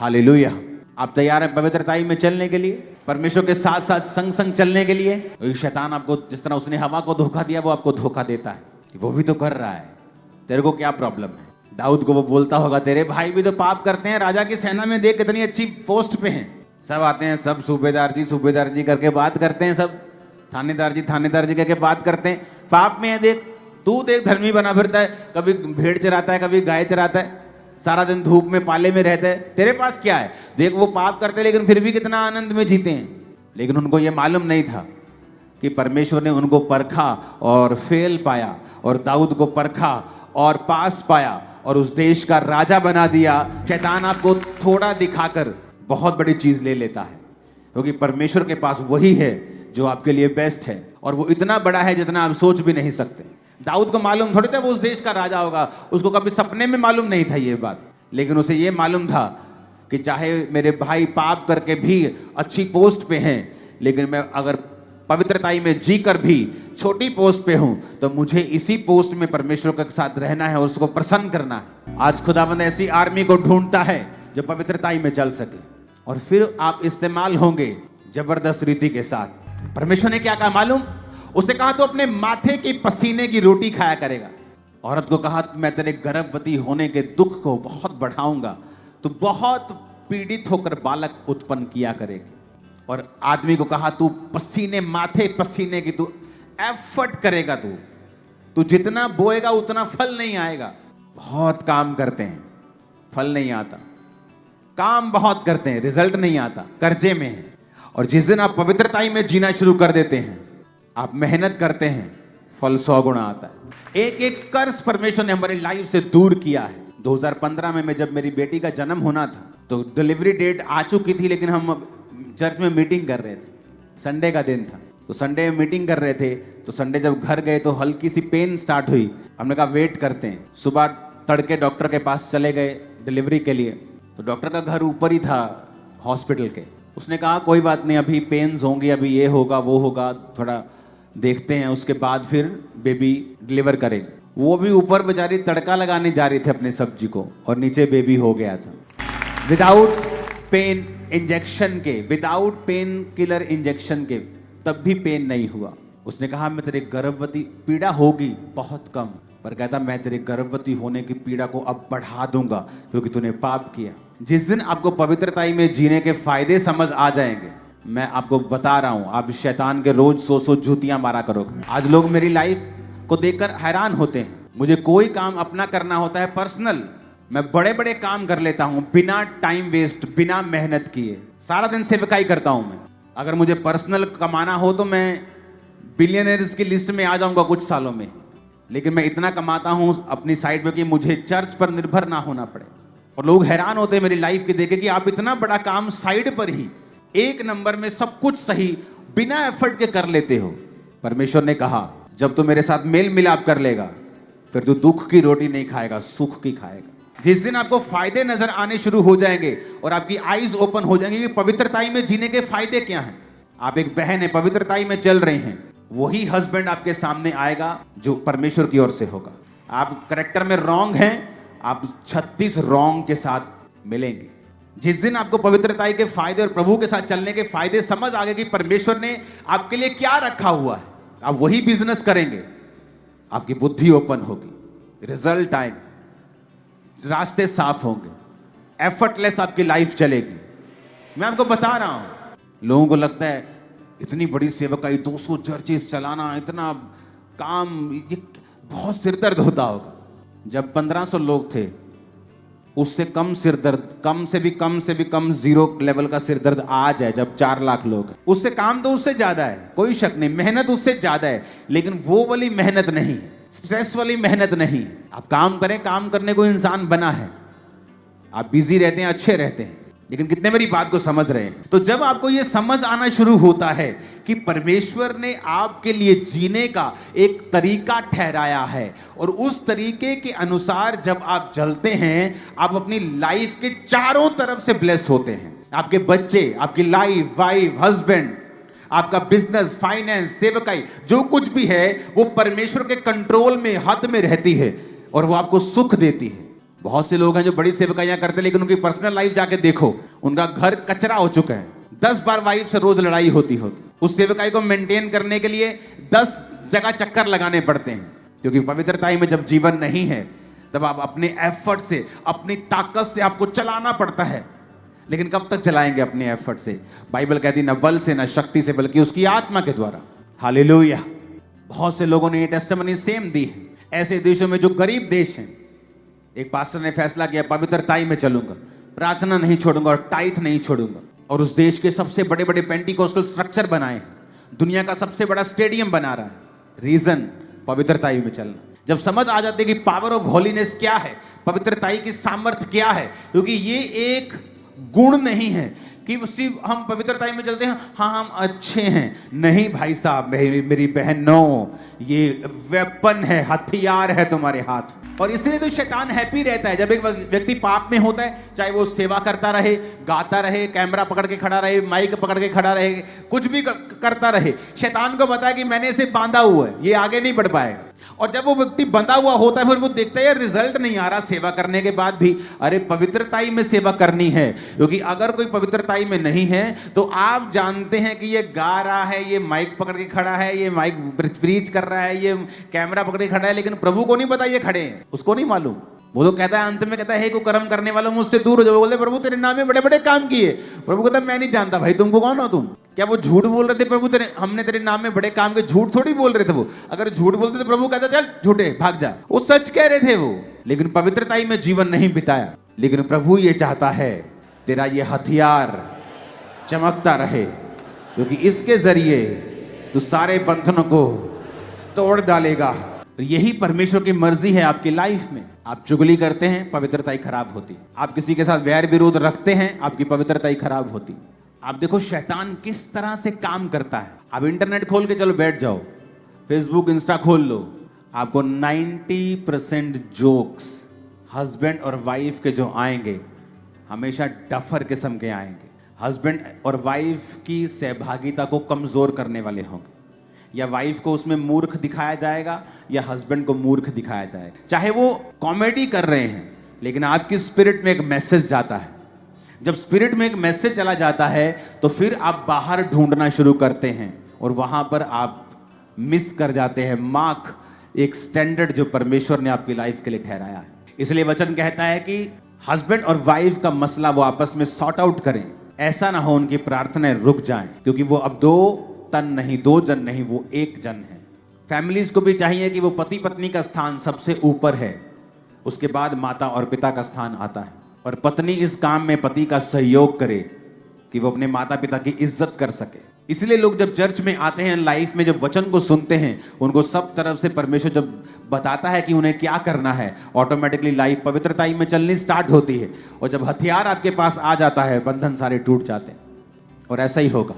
Hallelujah. आप तैयार हैं पवित्रताई में चलने के लिए, परमेश्वर के साथ साथ संग संग चलने के लिए? तो शैतान आपको, जिस तरह उसने हवा को धोखा दिया, वो आपको धोखा देता है कि वो भी तो कर रहा है, तेरे को क्या प्रॉब्लम है? दाऊद को वो बोलता होगा, तेरे भाई भी तो पाप करते हैं, राजा की सेना में देख कितनी अच्छी पोस्ट पे हैं, सब आते हैं, सब सूबेदार जी करके बात करते हैं, सब थानेदार जी करके बात करते हैं, पाप में है देख, तू देख धर्मी बना फिरता है, कभी भेड़ चराता है, कभी गाय चराता है, सारा दिन धूप में पाले में रहता है, तेरे पास क्या है? देख वो पाप करते हैं लेकिन फिर भी कितना आनंद में जीते हैं। लेकिन उनको ये मालूम नहीं था कि परमेश्वर ने उनको परखा और फेल पाया, और दाऊद को परखा और पास पाया और उस देश का राजा बना दिया। शैतान आपको थोड़ा दिखाकर बहुत बड़ी चीज ले लेता है, क्योंकि परमेश्वर के पास वही है जो आपके लिए बेस्ट है, और वो इतना बड़ा है जितना आप सोच भी नहीं सकते। दाऊद को मालूम थोड़ी था वो उस देश का राजा होगा, उसको कभी सपने में मालूम नहीं था ये बात, लेकिन उसे ये मालूम था कि चाहे मेरे भाई पाप करके भी अच्छी पोस्ट पे हैं, लेकिन मैं अगर पवित्रताई में जीकर भी छोटी पोस्ट पे हूं तो मुझे इसी पोस्ट में परमेश्वर के साथ रहना है और उसको प्रसन्न करना है। आज खुदावंद ऐसी आर्मी को ढूंढता है जो पवित्रताई में चल सके, और फिर आप इस्तेमाल होंगे जबरदस्त रीति के साथ। परमेश्वर ने क्या कहा मालूम? उसने कहा तो अपने माथे की पसीने की रोटी खाया करेगा। औरत को कहा मैं तेरे गर्भवती होने के दुख को बहुत बढ़ाऊंगा, तो बहुत पीड़ित होकर बालक उत्पन्न किया करेगी। और आदमी को कहा तू पसीने, माथे पसीने की तू एफर्ट करेगा, तू जितना बोएगा उतना फल नहीं आएगा। बहुत काम करते हैं, फल नहीं आता, काम बहुत करते हैं, रिजल्ट नहीं आता, कर्जे में है। और जिस दिन आप पवित्रताई में जीना शुरू कर देते हैं, आप मेहनत करते हैं, फल 100 गुना आता है। एक एक कर्ज परमेश्वर ने हमारी लाइफ से दूर किया है। 2015 में जब मेरी बेटी का जन्म होना था तो डिलीवरी डेट आ चुकी थी, लेकिन हम चर्च में मीटिंग कर रहे थे, संडे का दिन था, तो संडे में मीटिंग कर रहे थे। तो संडे जब घर गए तो हल्की सी पेन स्टार्ट हुई। हमने कहा वेट करते हैं। सुबह तड़के डॉक्टर के पास चले गए डिलीवरी के लिए, तो डॉक्टर का घर ऊपर ही था हॉस्पिटल के। उसने कहा कोई बात नहीं, अभी पेन्स होंगी, अभी ये होगा वो होगा, थोड़ा देखते हैं, उसके बाद फिर बेबी डिलीवर करेंगे। वो भी ऊपर बेचारी तड़का लगाने जा रही थी अपनी सब्जी को, और नीचे बेबी हो गया था विदाउट पेन इंजेक्शन के, विदाउट पेन किलर इंजेक्शन के, तब भी पेन नहीं हुआ। उसने कहा मैं तेरे गर्भवती, पीड़ा होगी बहुत कम, पर कहता मैं तेरे गर्भवती होने की पीड़ा को अब बढ़ा दूंगा क्योंकि तूने पाप किया। जिस दिन आपको पवित्रताई में जीने के फायदे समझ आ जाएंगे, मैं आपको बता रहा हूं, आप शैतान के रोज 100 जूतियां मारा करोगे। आज लोग मेरी लाइफ को देखकर हैरान होते हैं। मुझे कोई काम अपना करना होता है पर्सनल, मैं बड़े बड़े काम कर लेता हूं बिना टाइम वेस्ट, बिना मेहनत किए। सारा दिन सेवकाई करता हूं मैं। अगर मुझे पर्सनल कमाना हो तो मैं बिलियनर्स की लिस्ट में आ जाऊंगा कुछ सालों में, लेकिन मैं इतना कमाता हूं अपनी साइड में कि मुझे चर्च पर निर्भर ना होना पड़े। और लोग हैरान होते हैं मेरी लाइफ के देखे कि आप इतना बड़ा काम साइड पर ही एक नंबर में सब कुछ सही बिना एफर्ट के कर लेते हो। परमेश्वर ने कहा जब तू मेरे साथ मेल मिलाप कर लेगा, फिर तू दुख की रोटी नहीं खाएगा, सुख की खाएगा। जिस दिन आपको फायदे नजर आने शुरू हो जाएंगे और आपकी आईज ओपन हो जाएंगी कि पवित्रताई में जीने के फायदे क्या हैं। आप एक बहन है, पवित्रताई में चल रहे हैं, वही हस्बैंड आपके सामने आएगा जो परमेश्वर की ओर से होगा। आप कैरेक्टर में रॉन्ग हैं, आप 36 रॉन्ग के साथ मिलेंगे। जिस दिन आपको पवित्रताई के फायदे और प्रभु के साथ चलने के फायदे समझ आ गए कि परमेश्वर ने आपके लिए क्या रखा हुआ है, आप वही बिजनेस करेंगे, आपकी बुद्धि ओपन होगी, रिजल्ट आएगा, रास्ते साफ होंगे, एफर्टलेस आपकी लाइफ चलेगी। मैं आपको बता रहा हूं, लोगों को लगता है इतनी बड़ी सेवकाई, 200 चर्चेस चलाना, इतना काम, ये बहुत सिरदर्द होता होगा। जब 1500 लोग थे, उससे कम सिरदर्द, कम से भी कम जीरो लेवल का सिरदर्द आज है जब 4 लाख लोग हैं। उससे काम तो उससे ज्यादा है, कोई शक नहीं, मेहनत उससे ज्यादा है, लेकिन वो वाली मेहनत नहीं, स्ट्रेस वाली मेहनत नहीं। आप काम करें, काम करने को इंसान बना है, आप बिजी रहते हैं, अच्छे रहते हैं, लेकिन कितने मेरी बात को समझ रहे हैं? तो जब आपको यह समझ आना शुरू होता है कि परमेश्वर ने आपके लिए जीने का एक तरीका ठहराया है, और उस तरीके के अनुसार जब आप चलते हैं, आप अपनी लाइफ के चारों तरफ से ब्लेस होते हैं। आपके बच्चे, आपकी लाइफ, वाइफ, हस्बैंड, आपका बिजनेस, फाइनेंस, सेवकाई, जो कुछ भी है वो परमेश्वर के कंट्रोल में, हाथ में रहती है, और वो आपको सुख देती है। बहुत से लोग हैं जो बड़ी सेवकाइयां करते हैं, लेकिन उनकी पर्सनल लाइफ जाके देखो, उनका घर कचरा हो चुका है। 10 बार वाइफ से रोज लड़ाई होती होगी। उस सेवकाई को मेंटेन करने के लिए 10 जगह चक्कर लगाने पड़ते हैं, क्योंकि पवित्रताई में जब जीवन नहीं है तब आप अपने एफर्ट से, अपनी ताकत से आपको चलाना पड़ता है। लेकिन कब तक चलाएंगे अपने एफर्ट से? बाइबल कहती है न बल से न शक्ति से, बल्कि उसकी आत्मा के द्वारा। हालेलुया। बहुत से लोगों ने ये टेस्टिमनी सेम दी है। ऐसे देशों में जो गरीब देश हैं, एक पास्टर ने फैसला किया पवित्रताई में चलूंगा, प्रार्थना नहीं छोड़ूंगा और टाइथ नहीं छोड़ूंगा, और उस देश के सबसे बड़े बड़े पेंटिकोस्टल स्ट्रक्चर बनाए हैं, दुनिया का सबसे बड़ा स्टेडियम बना रहा है। रीजन पवित्रताई में चलना। जब समझ आ जाती है कि पावर ऑफ होलीनेस क्या है, पवित्रताई की सामर्थ्य क्या है, क्योंकि ये एक गुण नहीं है कि सिर्फ हम पवित्रताई में चलते हैं, हाँ हम अच्छे हैं। नहीं भाई साहब, मेरी बहनों, ये वेपन है, हथियार है तुम्हारे हाथ। और इसलिए तो शैतान हैप्पी रहता है जब एक व्यक्ति पाप में होता है, चाहे वो सेवा करता रहे, गाता रहे, कैमरा पकड़ के खड़ा रहे, माइक पकड़ के खड़ा रहे, कुछ भी करता रहे। शैतान को पता है कि मैंने इसे बांधा हुआ है, ये आगे नहीं बढ़ पाएगा। और जब वो व्यक्ति बंधा हुआ होता है, फिर वो देखता है यार रिजल्ट नहीं आ रहा सेवा करने के बाद भी। अरे पवित्रताई में सेवा करनी है, क्योंकि अगर कोई पवित्रताई में नहीं है तो आप जानते हैं कि ये गा रहा है, ये माइक पकड़ के खड़ा है, ये माइक प्रीच कर रहा है, ये कैमरा पकड़ के खड़ा है, लेकिन प्रभु को नहीं पता ये खड़े हैं, उसको नहीं मालूम। वो तो कहता है, अंत में कहता है, हे कुकर्म करने वालों मुझसे दूर हो जाओ। बोलते प्रभु तेरे नाम में बड़े बड़े काम किए। प्रभु कहता मैं नहीं जानता भाई, तुमको कौन हो तुम? क्या वो झूठ बोल रहे थे प्रभु? हमने तेरे नाम में बड़े काम के, झूठ थोड़ी बोल रहे थे वो। अगर झूठ बोलते तो प्रभु कहता चल झूठे भाग जा। वो सच कह रहे थे वो, लेकिन पवित्रताई में जीवन नहीं बिताया। लेकिन प्रभु ये चाहता है तेरा ये हथियार चमकता रहे, क्योंकि इसके जरिए तू सारे बंधनों को तोड़ डालेगा। यही परमेश्वर की मर्जी है आपकी लाइफ में। आप चुगली करते हैं, पवित्रताई खराब होती। आप किसी के साथ वैर विरोध रखते हैं, आपकी पवित्रताई खराब होती। आप देखो शैतान किस तरह से काम करता है। आप इंटरनेट खोल के चलो बैठ जाओ, फेसबुक इंस्टा खोल लो, आपको 90% जोक्स हस्बैंड और वाइफ के जो आएंगे, हमेशा डफर किस्म के आएंगे। हस्बैंड और वाइफ की सहभागिता को कमजोर करने वाले होंगे। या वाइफ को उसमें मूर्ख दिखाया जाएगा या हस्बैंड को मूर्ख दिखाया जाएगा। चाहे वो कॉमेडी कर रहे हैं, लेकिन आपकी स्पिरिट में एक मैसेज जाता है। जब स्पिरिट में एक मैसेज चला जाता है तो फिर आप बाहर ढूंढना शुरू करते हैं और वहां पर आप मिस कर जाते हैं मार्क, एक स्टैंडर्ड जो परमेश्वर ने आपकी लाइफ के लिए ठहराया है। इसलिए वचन कहता है कि हस्बैंड और वाइफ का मसला वो आपस में सॉर्ट आउट करें। ऐसा ना हो उनकी प्रार्थनाएं रुक जाएं, क्योंकि वो अब 2 तन नहीं, 2 जन नहीं, वो 1 जन है। फैमिलीज को भी चाहिए कि वो पति पत्नी का स्थान सबसे ऊपर है, उसके बाद माता और पिता का स्थान आता है। और पत्नी इस काम में पति का सहयोग करे कि वो अपने माता पिता की इज्जत कर सके। इसलिए लोग जब चर्च में आते हैं, लाइफ में जब वचन को सुनते हैं, उनको सब तरफ से परमेश्वर जब बताता है कि उन्हें क्या करना है, ऑटोमेटिकली लाइफ पवित्रताई में चलनी स्टार्ट होती है। और जब हथियार आपके पास आ जाता है, बंधन सारे टूट जाते हैं। और ऐसा ही होगा।